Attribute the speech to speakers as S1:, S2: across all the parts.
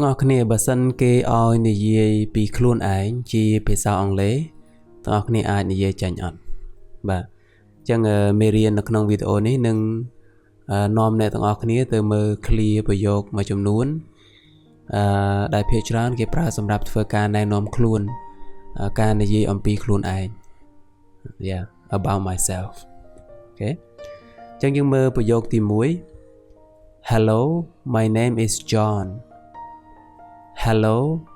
S1: ទាំងអស់គ្នាបើសិនគេឲ្យនិយាយពីខ្លួនឯងជាភាសាអង់គ្លេសទាំងអស់គ្នាអាចនិយាយចាញ់អត់បាទអញ្ចឹងមេរៀននៅក្នុងវីដេអូនេះនឹងនាំអ្នកទាំងអស់គ្នាទៅមើល clear ប្រយោគមួយចំនួនដែលភាគច្រើនគេប្រើសម្រាប់ធ្វើការណែនាំខ្លួនការនិយាយអំពីខ្លួនឯង yeah about myself okay អញ្ចឹងយើងមើលប្រយោគទី1 Hello my name is John Hello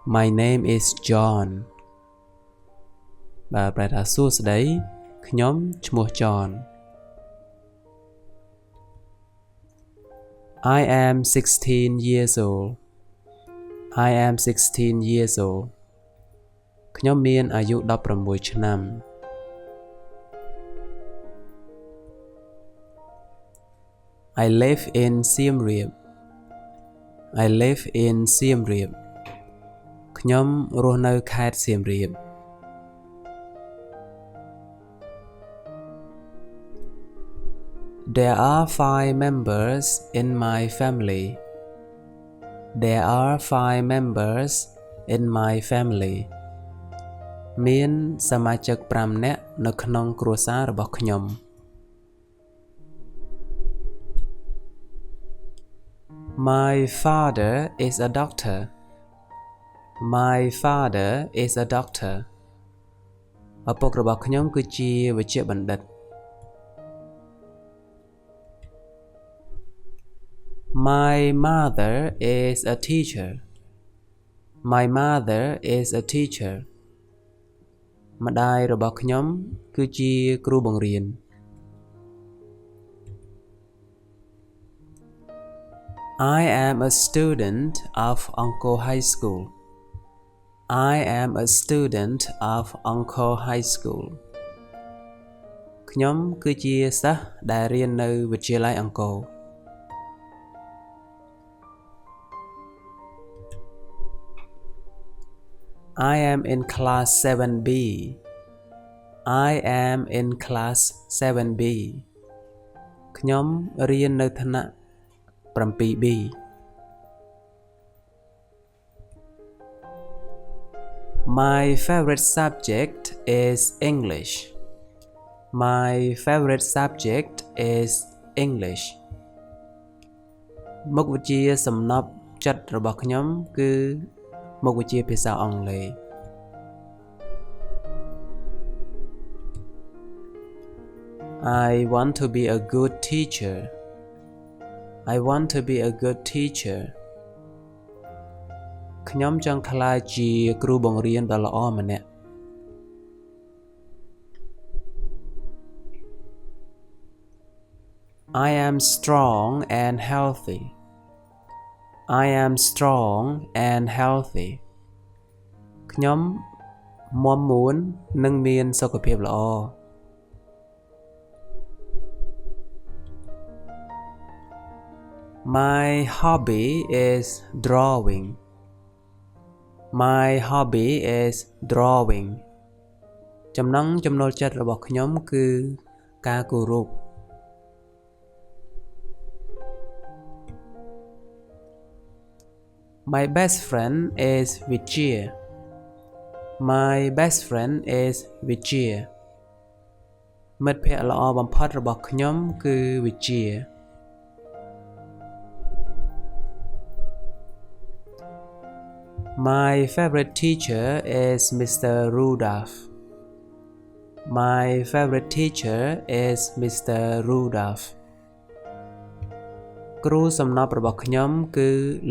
S1: my name is John បាទប្រែថាសួស្តីខ្ញុំឈ្មោះ John I am 16 years old I am 16 years old ខ្ញុំមានអាយុ16ឆ្នាំ I live in Siem Reap I live in Siem Reap ខ្ញុំរស់នៅខេត្តសៀមរាប There are 5 members in my family There are 5 members in my family មានសមាជិក5នាក់នៅក្នុងគ្រួសាររបស់ខ្ញុំ My father is a doctor My father is a doctor ឪពុករបស់ខ្ញុំគឺជាវេជ្ជបណ្ឌិត My mother is a teacher My mother is a teacher ម្ដាយរបស់ខ្ញុំគឺជាគ្រូបង្រៀន I am a student of Angkor High School I am a student of Angkor High School ខ្ញុំគឺជាសិស្សដែលរៀននៅវិទ្យាល័យអង្គរ I am in class 7B I am in class 7B ខ្ញុំរៀននៅថ្នាក់ 7B My favorite subject is English My favorite subject is English មុខវិជ្ជាសំណប់ចិត្តរបស់ខ្ញុំគឺមុខវិជ្ជាភាសាអង់គ្លេស I want to be a good teacher I want to be a good teacher ខ្ញុំចង់ក្លាយជាគ្រូបង្រៀនដ៏ល្អម្នាក់ I am strong and healthy I am strong and healthy ខ្ញុំមាំមួននិងមានសុខភាពល្អ My hobby is drawing My hobby is drawing ចំណង់ចំណូលចិត្តរបស់ខ្ញុំគឺការគូររូប My best friend is Vijay My best friend is Vijay មិត្តភក្តិល្អបំផុតរបស់ខ្ញុំគឺ Vijay My favorite teacher is Mr. Rudolph My favorite teacher is Mr. Rudolph គ្រូសំណប់របស់ខ្ញុំគឺ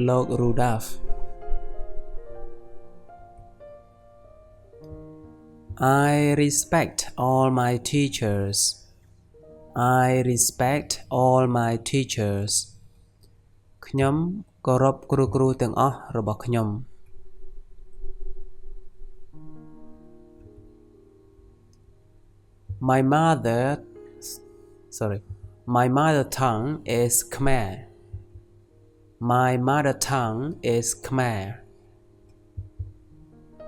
S1: លោក Rudolph I respect all my teachers I respect all my teachers ខ្ញុំគោរពគ្រូទាំងអស់របស់ខ្ញុំ My mother tongue is Khmer My mother tongue is Khmer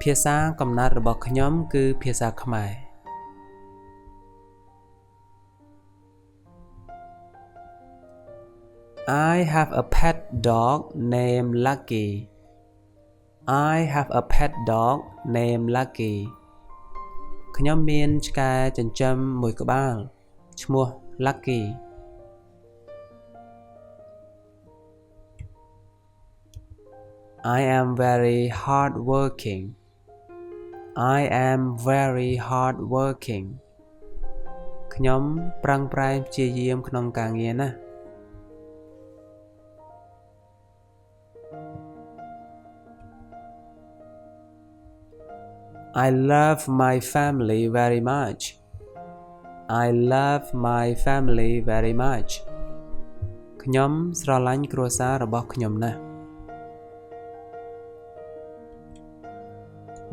S1: ភាសាកំណើតរបស់ខ្ញុំគឺភាសាខ្មែរ I have a pet dog named Lucky I have a pet dog named Lucky ខ្ញុំមានឆ្កែចិញ្ចឹមមួយក្បាលឈ្មោះ Lucky I am very hardworking I am very hardworking ខ្ញុំប្រឹងប្រែងព្យាយាមក្នុងការងារណាស់ I love my family very much I love my family very much ខ្ញុំស្រឡាញ់គ្រួសាររបស់ខ្ញុំណាស់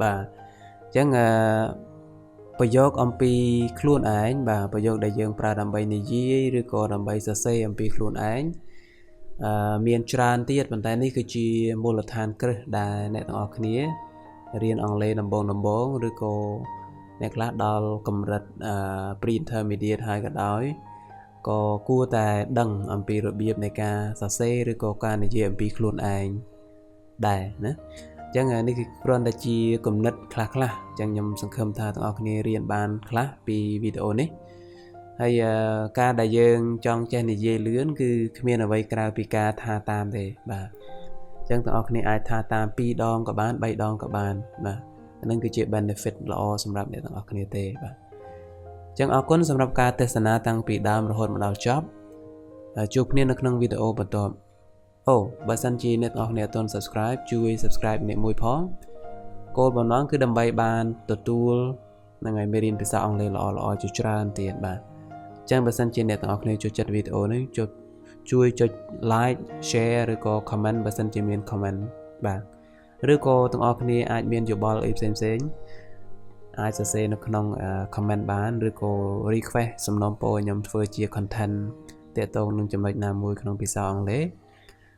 S1: បាទអញ្ចឹងប្រយោគអំពីខ្លួនឯងបាទប្រយោគដែលយើងប្រើដើម្បីនិយាយឬក៏ដើម្បីសរសេរអំពីខ្លួនឯងមានច្រើនទៀតប៉ុន្តែនេះគឺជាមូលដ្ឋានគ្រឹះដែលអ្នកទាំងអស់គ្នារៀនអង់គ្លេសដំបូងឬក៏អ្នកខ្លះដល់កម្រិតpre-intermediate ហើយក៏ដោយក៏គួរតែដឹងអំពីរបៀបនៃការសរសេរឬក៏ការនិយាយអំពីខ្លួនឯងដែរណាអញ្ចឹងនេះគឺគ្រាន់តែជាគំនិតខ្លះៗអញ្ចឹងខ្ញុំសង្ឃឹមថាទាំងអស់គ្នារៀនបានខ្លះពីវីដេអូនេះហើយការដែលយើងចង់ចេះនិយាយលឿនគឺគ្មានអ្វីក្រៅពីការថាតាមទេបាទអញ្ចឹងទាំងអស់គ្នាអាចថាតាម2ដងក៏បាន3ដងក៏បានបាទអានឹងគឺជា benefit ល្អសម្រាប់អ្នកទាំងអស់គ្នាទេបាទអញ្ចឹងអរគុណសម្រាប់ការទស្សនាតាំងពីដើមរហូតមកដល់ចប់ជួបគ្នានៅក្នុងវីដេអូបន្ទាប់អូបើសិនជាអ្នកទាំងអស់គ្នាអត់ទាន់ subscribe ជួយ subscribe ម្នាក់មួយផងគោលបំណងគឺដើម្បីបានទទួលនឹងឲ្យមេរៀនភាសាអង់គ្លេសល្អៗជាច្រើនទៀតបាទអញ្ចឹងបើសិនជាអ្នកទាំងអស់គ្នាចូលចិត្តវីដេអូនេះជួយចុច like share ឬក៏ comment បើសិនជាមាន comment បាទឬក៏ទាំងអស់គ្នាអាចមានយោបល់អីផ្សេងអាចសរសេរនៅក្នុង comment បានឬក៏ request សំណូមពរឲ្យខ្ញុំធ្វើជា content ទាក់ទងនឹងចំណុចណាមួយក្នុងភាសាអង់គ្លេស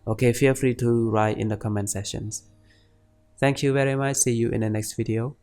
S1: Okay, feel free to write in the comment sections. Thank you very much. See you in the next video.